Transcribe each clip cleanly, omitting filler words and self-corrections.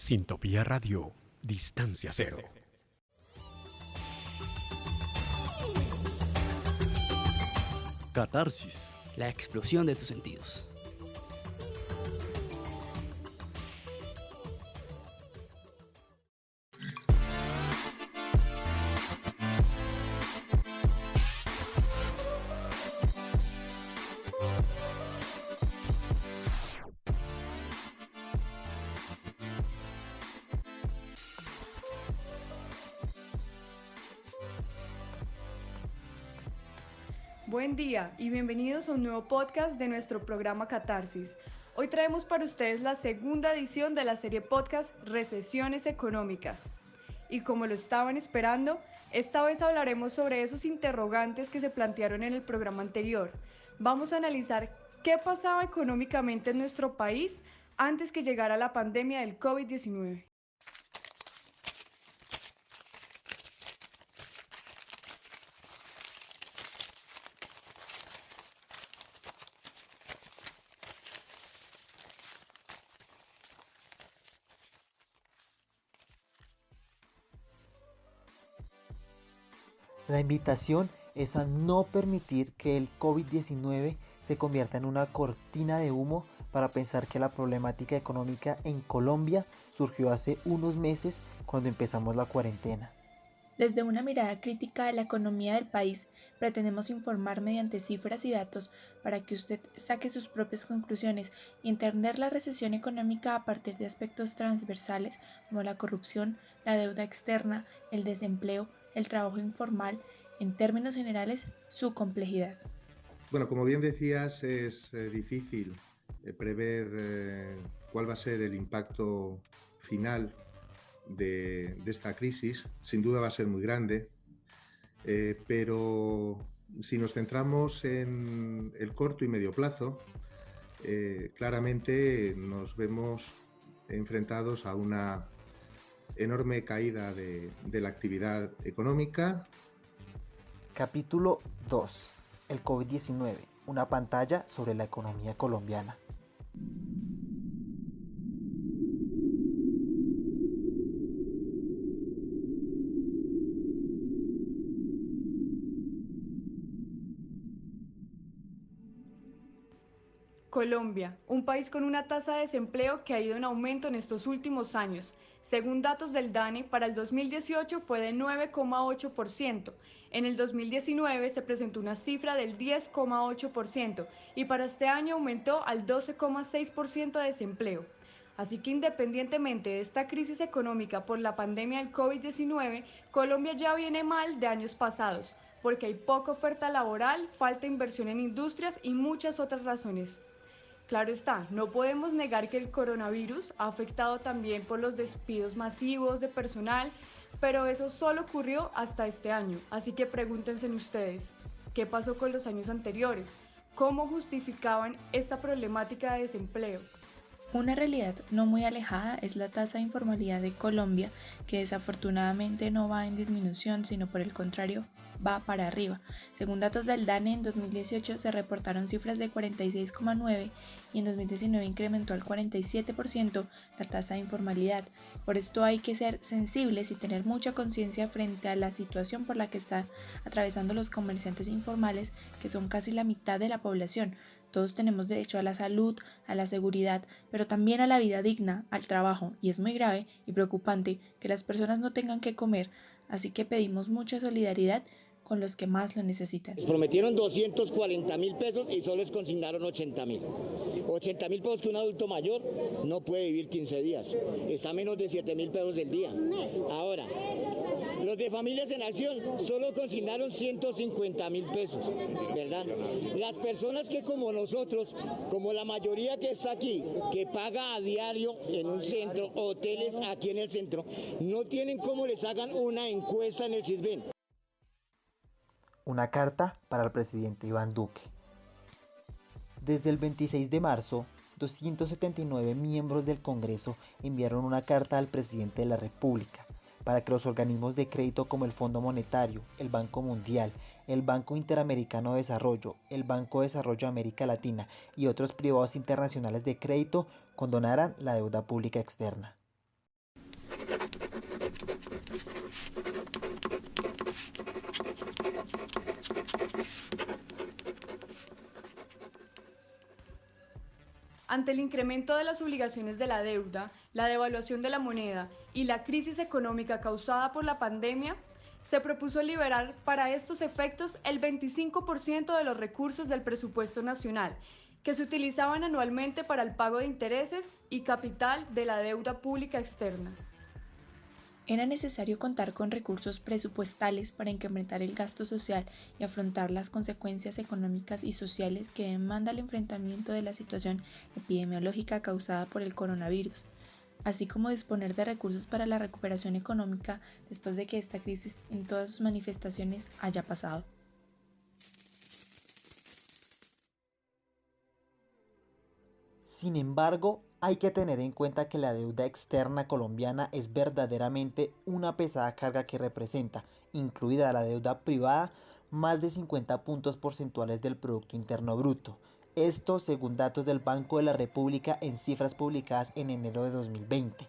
Sintopía Radio, Distancia Cero. Catarsis. La explosión de tus sentidos. Buen día y bienvenidos a un nuevo podcast de nuestro programa Catarsis. Hoy traemos para ustedes la segunda edición de la serie podcast Recesiones Económicas. Y como lo estaban esperando, esta vez hablaremos sobre esos interrogantes que se plantearon en el programa anterior. Vamos a analizar qué pasaba económicamente en nuestro país antes que llegara la pandemia del COVID-19. La invitación es a no permitir que el COVID-19 se convierta en una cortina de humo para pensar que la problemática económica en Colombia surgió hace unos meses cuando empezamos la cuarentena. Desde una mirada crítica de la economía del país, pretendemos informar mediante cifras y datos para que usted saque sus propias conclusiones y entender la recesión económica a partir de aspectos transversales como la corrupción, la deuda externa, el desempleo, el trabajo informal, en términos generales, su complejidad. Bueno, como bien decías, es difícil prever cuál va a ser el impacto final de esta crisis. Sin duda va a ser muy grande, pero si nos centramos en el corto y medio plazo, claramente nos vemos enfrentados a una enorme caída de la actividad económica. Capítulo 2. El COVID-19. Una pantalla sobre la economía colombiana. Colombia, un país con una tasa de desempleo que ha ido en aumento en estos últimos años. Según datos del DANE, para el 2018 fue de 9,8%. En el 2019 se presentó una cifra del 10,8% y para este año aumentó al 12,6% de desempleo. Así que independientemente de esta crisis económica por la pandemia del COVID-19, Colombia ya viene mal de años pasados, porque hay poca oferta laboral, falta inversión en industrias y muchas otras razones. Claro está, no podemos negar que el coronavirus ha afectado también por los despidos masivos de personal, pero eso solo ocurrió hasta este año. Así que pregúntense ustedes, ¿qué pasó con los años anteriores? ¿Cómo justificaban esta problemática de desempleo? Una realidad no muy alejada es la tasa de informalidad de Colombia, que desafortunadamente no va en disminución, sino por el contrario, va para arriba. Según datos del DANE, en 2018 se reportaron cifras de 46,9% y en 2019 incrementó al 47% la tasa de informalidad. Por esto hay que ser sensibles y tener mucha conciencia frente a la situación por la que están atravesando los comerciantes informales, que son casi la mitad de la población. Todos tenemos derecho a la salud, a la seguridad, pero también a la vida digna, al trabajo, y es muy grave y preocupante que las personas no tengan que comer, así que pedimos mucha solidaridad con los que más lo necesitan. Les prometieron 240.000 pesos y solo les consignaron 80.000. 80.000 pesos que un adulto mayor no puede vivir 15 días. Está a menos de 7.000 pesos el día. Ahora, los de Familias en Acción solo consignaron 150.000 pesos, ¿verdad? Las personas que como nosotros, como la mayoría que está aquí, que paga a diario en un centro, hoteles aquí en el centro, no tienen cómo les hagan una encuesta en el CISBEN. Una carta para el presidente Iván Duque. Desde el 26 de marzo, 279 miembros del Congreso enviaron una carta al presidente de la República para que los organismos de crédito como el Fondo Monetario, el Banco Mundial, el Banco Interamericano de Desarrollo, el Banco de Desarrollo de América Latina y otros privados internacionales de crédito condonaran la deuda pública externa. Ante el incremento de las obligaciones de la deuda, la devaluación de la moneda y la crisis económica causada por la pandemia, se propuso liberar para estos efectos el 25% de los recursos del presupuesto nacional, que se utilizaban anualmente para el pago de intereses y capital de la deuda pública externa. Era necesario contar con recursos presupuestales para incrementar el gasto social y afrontar las consecuencias económicas y sociales que demanda el enfrentamiento de la situación epidemiológica causada por el coronavirus, así como disponer de recursos para la recuperación económica después de que esta crisis en todas sus manifestaciones haya pasado. Sin embargo, hay que tener en cuenta que la deuda externa colombiana es verdaderamente una pesada carga que representa, incluida la deuda privada, más de 50 puntos porcentuales del Producto Interno Bruto. Esto según datos del Banco de la República en cifras publicadas en enero de 2020.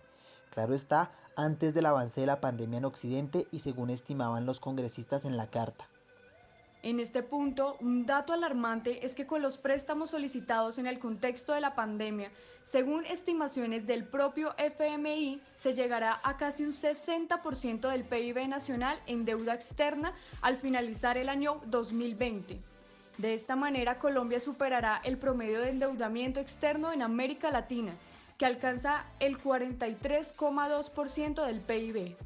Claro está, antes del avance de la pandemia en Occidente y según estimaban los congresistas en la carta. En este punto, un dato alarmante es que con los préstamos solicitados en el contexto de la pandemia, según estimaciones del propio FMI, se llegará a casi un 60% del PIB nacional en deuda externa al finalizar el año 2020. De esta manera, Colombia superará el promedio de endeudamiento externo en América Latina, que alcanza el 43,2% del PIB.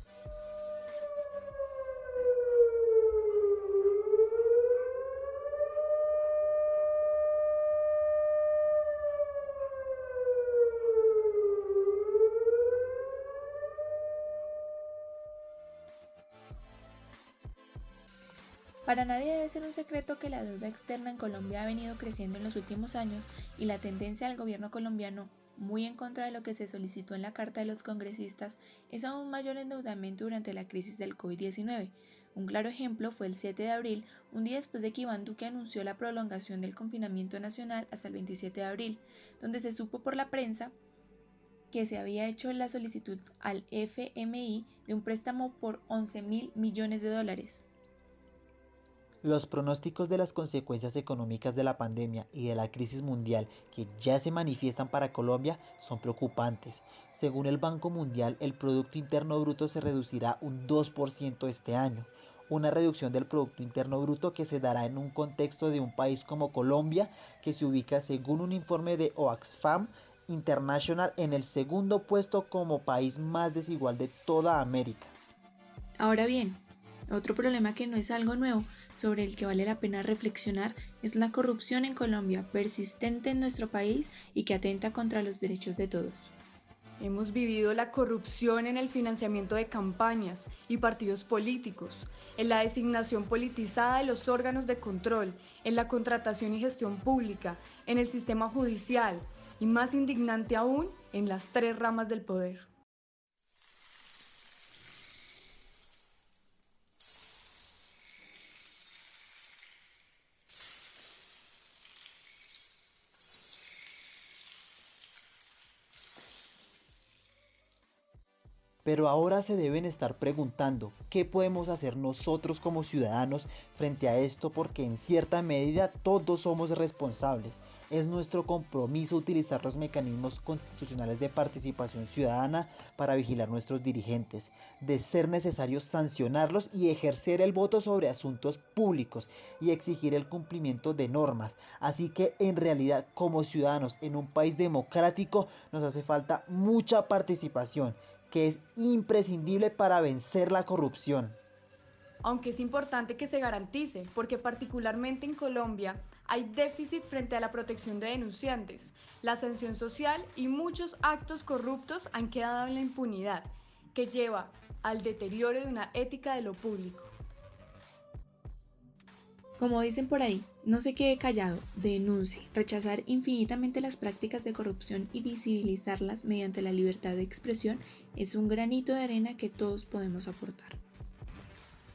Para nadie debe ser un secreto que la deuda externa en Colombia ha venido creciendo en los últimos años y la tendencia del gobierno colombiano, muy en contra de lo que se solicitó en la Carta de los Congresistas, es aún mayor endeudamiento durante la crisis del COVID-19. Un claro ejemplo fue el 7 de abril, un día después de que Iván Duque anunció la prolongación del confinamiento nacional hasta el 27 de abril, donde se supo por la prensa que se había hecho la solicitud al FMI de un préstamo por 11.000 millones de dólares. Los pronósticos de las consecuencias económicas de la pandemia y de la crisis mundial que ya se manifiestan para Colombia son preocupantes. Según el Banco Mundial, el Producto Interno Bruto se reducirá un 2% este año, una reducción del Producto Interno Bruto que se dará en un contexto de un país como Colombia, que se ubica según un informe de Oxfam International en el segundo puesto como país más desigual de toda América. Ahora bien, otro problema que no es algo nuevo, sobre el que vale la pena reflexionar, es la corrupción en Colombia, persistente en nuestro país y que atenta contra los derechos de todos. Hemos vivido la corrupción en el financiamiento de campañas y partidos políticos, en la designación politizada de los órganos de control, en la contratación y gestión pública, en el sistema judicial y, más indignante aún, en las 3 ramas del poder. Pero ahora se deben estar preguntando qué podemos hacer nosotros como ciudadanos frente a esto, porque en cierta medida todos somos responsables. Es nuestro compromiso utilizar los mecanismos constitucionales de participación ciudadana para vigilar nuestros dirigentes, de ser necesario sancionarlos y ejercer el voto sobre asuntos públicos y exigir el cumplimiento de normas. Así que en realidad, como ciudadanos en un país democrático, nos hace falta mucha participación, que es imprescindible para vencer la corrupción. Aunque es importante que se garantice, porque particularmente en Colombia hay déficit frente a la protección de denunciantes, la sanción social y muchos actos corruptos han quedado en la impunidad, que lleva al deterioro de una ética de lo público. Como dicen por ahí, no se quede callado, denuncie. Rechazar infinitamente las prácticas de corrupción y visibilizarlas mediante la libertad de expresión es un granito de arena que todos podemos aportar.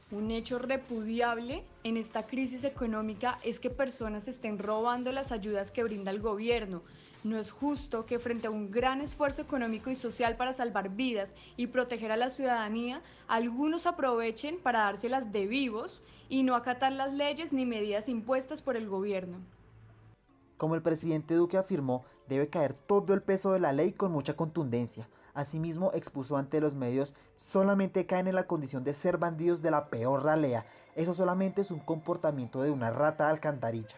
Un hecho repudiable en esta crisis económica es que personas estén robando las ayudas que brinda el gobierno. No es justo que frente a un gran esfuerzo económico y social para salvar vidas y proteger a la ciudadanía, algunos aprovechen para dárselas de vivos y no acatar las leyes ni medidas impuestas por el gobierno. Como el presidente Duque afirmó, debe caer todo el peso de la ley con mucha contundencia. Asimismo, expuso ante los medios, solamente caen en la condición de ser bandidos de la peor ralea. Eso solamente es un comportamiento de una rata de alcantarilla.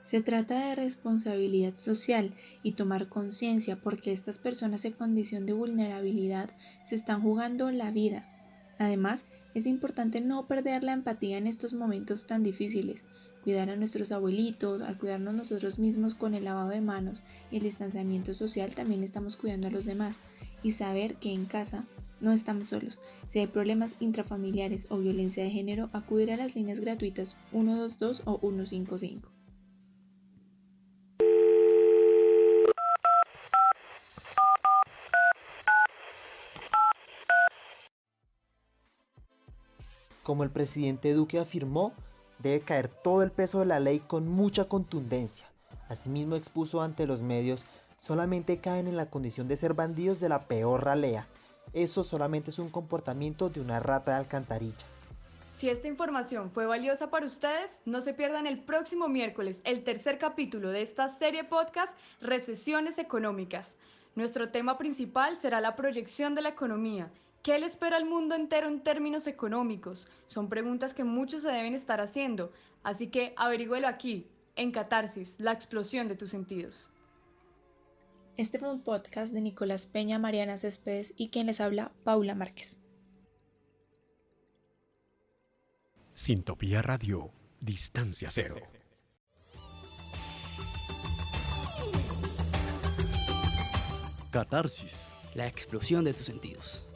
Se trata de responsabilidad social y tomar conciencia porque estas personas en condición de vulnerabilidad se están jugando la vida. Además, es importante no perder la empatía en estos momentos tan difíciles, cuidar a nuestros abuelitos, al cuidarnos nosotros mismos con el lavado de manos y el distanciamiento social también estamos cuidando a los demás y saber que en casa no estamos solos. Si hay problemas intrafamiliares o violencia de género, acudir a las líneas gratuitas 122 o 155. Como el presidente Duque afirmó, debe caer todo el peso de la ley con mucha contundencia. Asimismo expuso ante los medios, solamente caen en la condición de ser bandidos de la peor ralea. Eso solamente es un comportamiento de una rata de alcantarilla. Si esta información fue valiosa para ustedes, no se pierdan el próximo miércoles el tercer capítulo de esta serie podcast Recesiones Económicas. Nuestro tema principal será la proyección de la economía. ¿Qué le espera al mundo entero en términos económicos? Son preguntas que muchos se deben estar haciendo, así que averígüelo aquí, en Catarsis, la explosión de tus sentidos. Este fue un podcast de Nicolás Peña, Mariana Céspedes y quien les habla, Paula Márquez. Sintopía Radio, Distancia Cero. Catarsis, la explosión de tus sentidos.